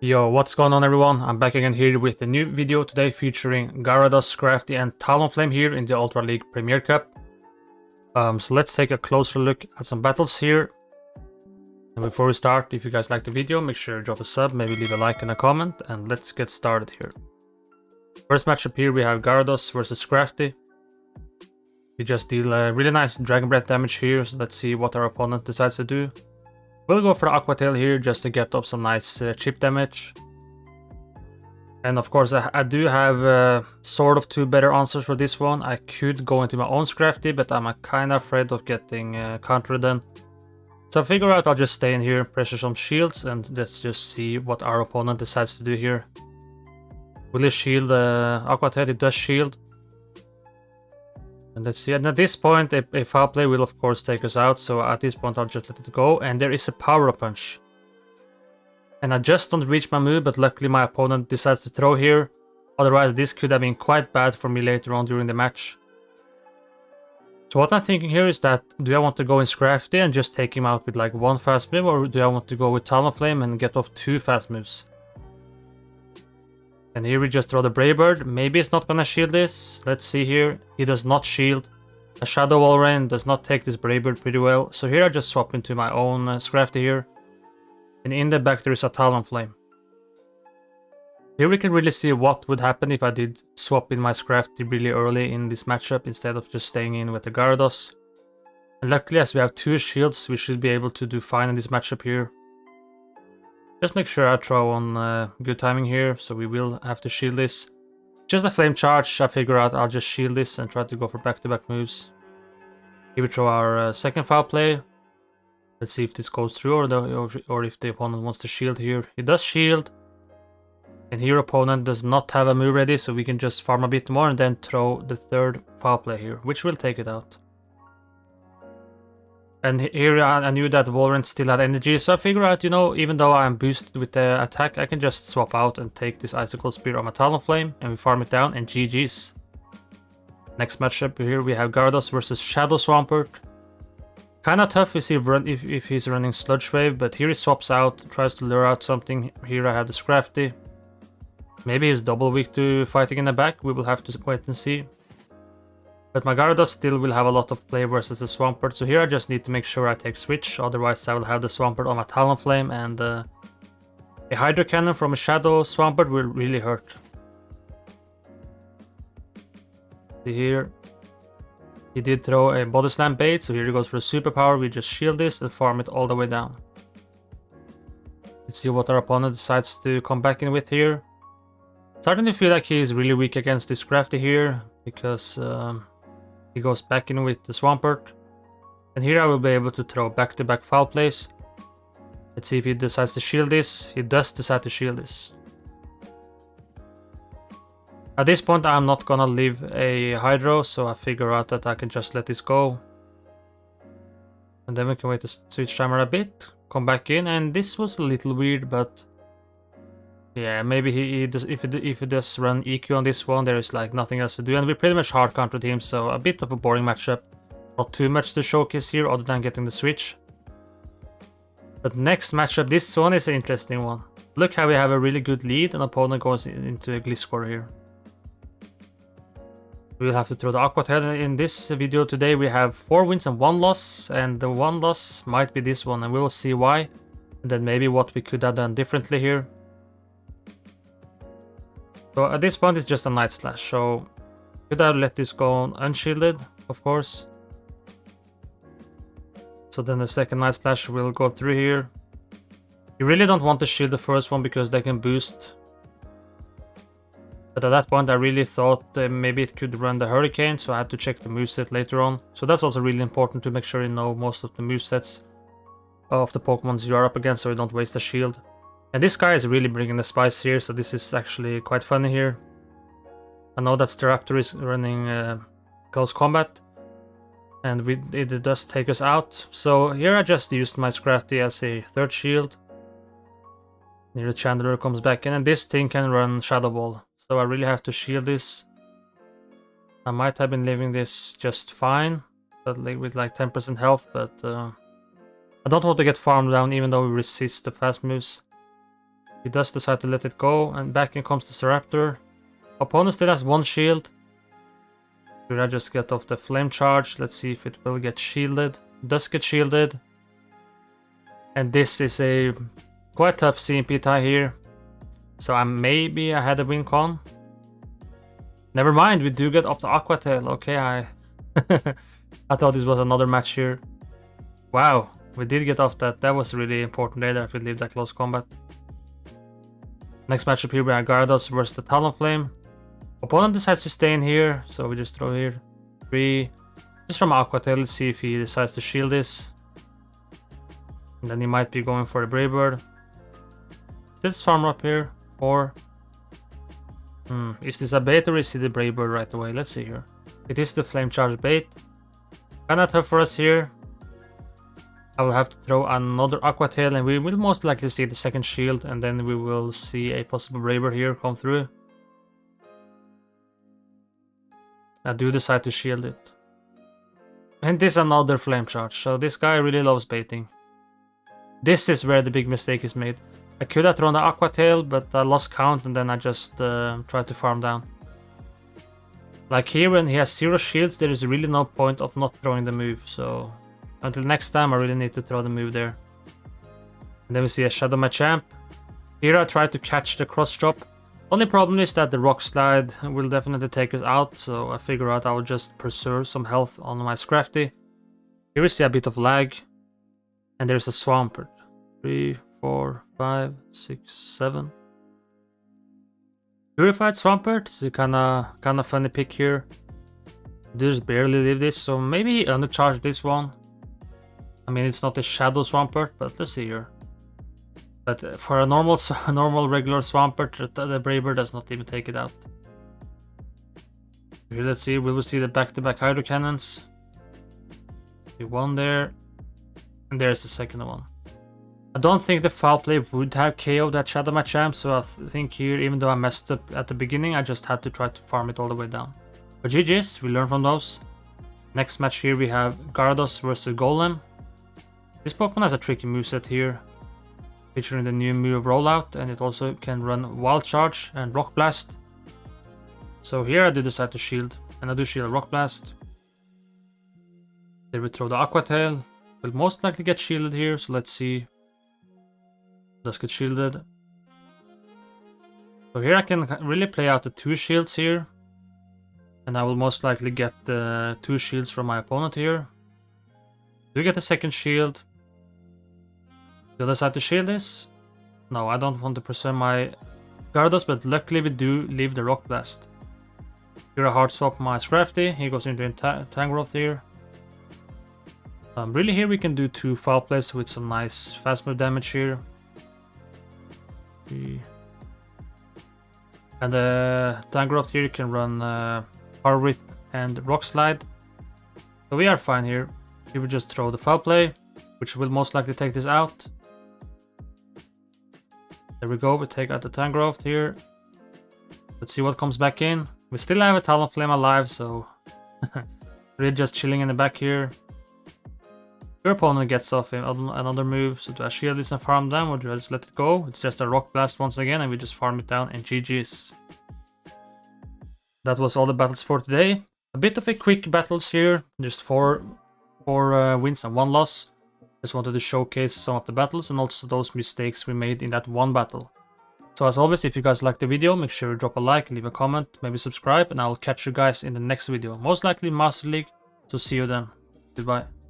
Yo, what's going on everyone? I'm back again here with a new video today featuring Gyarados, Crafty and Talonflame here in the Ultra League Premier Cup. So let's take a closer look at some battles here. And before we start, if you guys like the video, make sure to drop a sub, maybe leave a like and a comment, and let's get started here. First matchup here we have Gyarados versus Crafty. We just deal a really nice Dragon Breath damage here, so let's see what our opponent decides to do. We'll go for the Aqua Tail here just to get up some nice chip damage. And of course I do have sort of two better answers for this one. I could go into my own Scrafty, but I'm kind of afraid of getting countered then. So I figure out I'll just stay in here, pressure some shields, and let's just see what our opponent decides to do here. Will he shield Aqua Tail? It does shield. And let's see, and at this point a foul play will of course take us out, so at this point I'll just let it go, and there is a power punch. And I just don't reach my move, but luckily my opponent decides to throw here, otherwise this could have been quite bad for me later on during the match. So what I'm thinking here is that, do I want to go in Scrafty and just take him out with like one fast move, or do I want to go with Talonflame and get off two fast moves? And here we just throw the Brave Bird. Maybe it's not gonna shield this. Let's see here. He does not shield. A Shadow Wall Rain does not take this Brave Bird pretty well. So here I just swap into my own Scrafty here. And in the back there is a Talonflame. Here we can really see what would happen if I did swap in my Scrafty really early in this matchup instead of just staying in with the Gyarados. And luckily, as we have two shields, we should be able to do fine in this matchup here. Just make sure I throw on good timing here, so we will have to shield this. Just a flame charge, I figure out I'll just shield this and try to go for back-to-back moves. Here we throw our second foul play. Let's see if this goes through or if the opponent wants to shield here. He does shield. And here opponent does not have a move ready, so we can just farm a bit more and then throw the third foul play here, which will take it out. And here I knew that Wolverine still had energy, so I figured out, you know, even though I'm boosted with the attack, I can just swap out and take this Icicle Spear on my Talonflame, and we farm it down, and GG's. Next matchup here we have Gyarados versus Shadow Swampert. Kinda tough if he's running Sludge Wave, but here he swaps out, tries to lure out something. Here I have the Scrafty. Maybe he's double weak to fighting in the back, we will have to wait and see. But my Gyarados still will have a lot of play versus the Swampert, so here I just need to make sure I take switch, otherwise I will have the Swampert on my Talonflame, and a Hydro Cannon from a Shadow Swampert will really hurt. See here, he did throw a Body Slam bait, so here he goes for a superpower. We just shield this and farm it all the way down. Let's see what our opponent decides to come back in with here. Starting to feel like he is really weak against this Crafty here, because he goes back in with the Swampert. And here I will be able to throw back-to-back foul plays. Let's see if he decides to shield this. He does decide to shield this. At this point I'm not gonna leave a Hydro, so I figure out that I can just let this go. And then we can wait to switch timer a bit, come back in, and this was a little weird, but yeah, maybe he does, if he does run EQ on this one, there is like nothing else to do, and we pretty much hard countered him, so a bit of a boring matchup. Not too much to showcase here other than getting the switch. But next matchup, this one is an interesting one. Look how we have a really good lead and opponent goes into a Gliscor here. We'll have to throw the Aqua Tail in this video today. We have 4 wins and 1 loss, and the 1 loss might be this one, and we will see why. And then maybe what we could have done differently here. So at this point it's just a Night Slash, so could I let this go on unshielded, of course. So then the second Night Slash will go through here. You really don't want to shield the first one because they can boost. But at that point I really thought maybe it could run the Hurricane, so I had to check the moveset later on. So that's also really important to make sure you know most of the movesets of the Pokemons you are up against, so you don't waste a shield. And this guy is really bringing the spice here, so this is actually quite funny here. I know that Staraptor is running close combat, and it does take us out. So here I just used my Scrafty as a third shield. Here the Chandler comes back in, and this thing can run Shadow Ball. So I really have to shield this. I might have been leaving this just fine, but with like 10% health, but I don't want to get farmed down even though we resist the fast moves. He does decide to let it go, and back in comes the Staraptor. Opponent still has 1 shield. Should I just get off the flame charge? Let's see if it will get shielded. It does get shielded. And this is a quite tough CMP tie here. So I had a win con. Never mind, we do get off the Aqua Tail. Okay, I thought this was another match here. Wow, we did get off that. That was really important there that we leave that close combat. Next matchup here, we have Gyarados versus the Talonflame. Opponent decides to stay in here, so we just throw here 3. Just from Aqua Tail, let's see if he decides to shield this. And then he might be going for a Brave Bird. Still farmer up here, 4. Is this a bait or is it a Brave Bird right away? Let's see here. It is the Flame Charge bait. Kinda tough for us here. I will have to throw another Aqua Tail and we will most likely see the second shield and then we will see a possible Brave Bird here come through. I do decide to shield it. And this is another Flame Charge, so this guy really loves baiting. This is where the big mistake is made. I could have thrown the Aqua Tail, but I lost count and then I just tried to farm down. Like here when he has 0 shields, there is really no point of not throwing the move, so until next time I really need to throw the move there. And then we see a Shadow Machamp. Here I try to catch the cross drop. Only problem is that the Rock Slide will definitely take us out, so I figure out I will just preserve some health on my Scrafty. Here we see a bit of lag. And there's a Swampert. 3, 4, 5, 6, 7. Purified Swampert is a kinda funny pick here. Just barely leave this, so maybe he undercharged this one. I mean, it's not a Shadow Swampert, but let's see here. But for a normal regular Swampert, the Brave Bird does not even take it out. Here, let's see, we will see the back-to-back Hydro Cannons. One there, and there's the second one. I don't think the foul play would have KO'd that Shadow Machamp, so I think here, even though I messed up at the beginning, I just had to try to farm it all the way down. But GG's, we learn from those. Next match here we have Gyarados versus Golem. This Pokemon has a tricky moveset here, featuring the new move Rollout, and it also can run Wild Charge and Rock Blast. So here I do decide to shield, and I do shield Rock Blast. Then we throw the Aqua Tail. Will most likely get shielded here, so let's see. Does get shielded. So here I can really play out the 2 shields here. And I will most likely get the 2 shields from my opponent here. Do we get the second shield? Do I decide to shield this? No, I don't want to preserve my Gyarados, but luckily we do leave the Rock Blast. Here I hard swap my Scrafty. He goes into Tangrowth here. Really here we can do 2 foul plays with some nice fast move damage here. And the Tangrowth here can run Power Whip and Rock Slide. So we are fine here. Here we just throw the foul play, which will most likely take this out. There we go, we take out the Tangrowth here. Let's see what comes back in. We still have a Talonflame alive, so really just chilling in the back here. Your opponent gets off another move, so do I shield this and farm down, or do I just let it go? It's just a Rock Blast once again, and we just farm it down, and GG's. That was all the battles for today. A bit of a quick battles here, just 4 wins and 1 loss. Just wanted to showcase some of the battles and also those mistakes we made in that one battle. So as always, if you guys liked the video, make sure you drop a like, leave a comment, maybe subscribe, and I will catch you guys in the next video. Most likely Master League, so see you then. Goodbye.